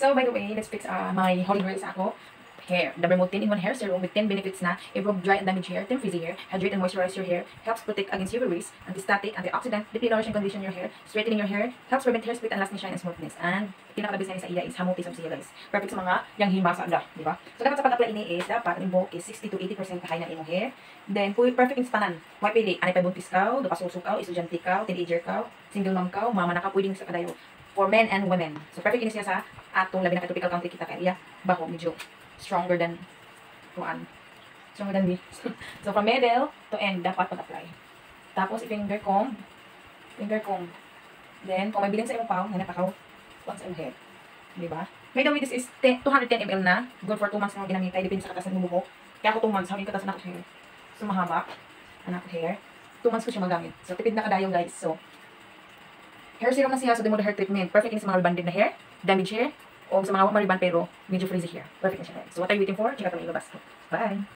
So, by the way, let's fix my holy grail sa ako. Hair. The Bermuda 10-in-1 Hair Serum with 10 benefits na improve dry and damaged hair, thin frizzy hair, hydrate and moisturize your hair, helps protect against UV rays, anti-static, antioxidant, deeply nourish and condition your hair, straightening your hair, helps prevent hair split and lasting shine and smoothness. And pinaka-best sa iya is hamuti sa siya, guys. Perfect sa mga yang himasa da, di ba? So dapat sa pag-apply ini is dapat ang buhok is 60 to 80% kahay na imong hair. Then perfect in tanan. Why pili? Anay pa buntis ka, do pasuso ka, estudyante ka, teenager ka, single mom ka, mama na ka, pwedeng sa kadayo. For men and women. So perfect ini siya sa atong labi na tropical country kita kaya baho medyo stronger than stronger than me. So, from middle to end, dapat pag-apply. Tapos, finger comb. Then, kung may bilin sa imong pao, nanapakaw, pag sa imong hair. Diba? By the way, this is 210 ml na. Good for 2 months na ginamita. Depende sa katas ng buhok. Kaya ako 2 months. Hawin katas na ako hair. So, mahaba. Anak ko hair. 2 months ko siya magamit. So, tipid na kadayo, guys. So, hair serum na siya. So, demo the hair treatment. Perfect in sa mga rebanded na hair, damaged hair, o sa mga mariban pero medyo frizzy hair. Perfect na siya, guys. So, what are you waiting for? Check out ang ilabas. Bye!